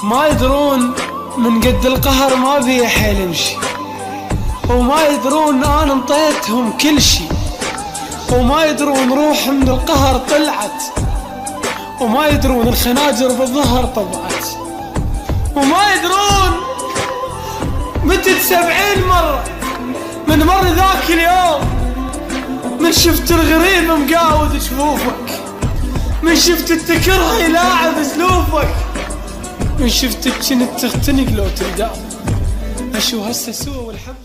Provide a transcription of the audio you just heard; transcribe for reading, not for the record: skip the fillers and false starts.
ما يدرون من قد القهر ما بيه حيل امشي، وما يدرون انا انطيتهم كل شي، وما يدرون روح من القهر طلعت، وما يدرون الخناجر بالظهر طبعت، وما يدرون متت 70 مرة من مر ذاك اليوم، من شفت الغريب مقاود شفوفك، من شفت التكره يلاعب سلوفك، من شفتك كنت تختنق لو تلقاه. اشو هسه سوى والحب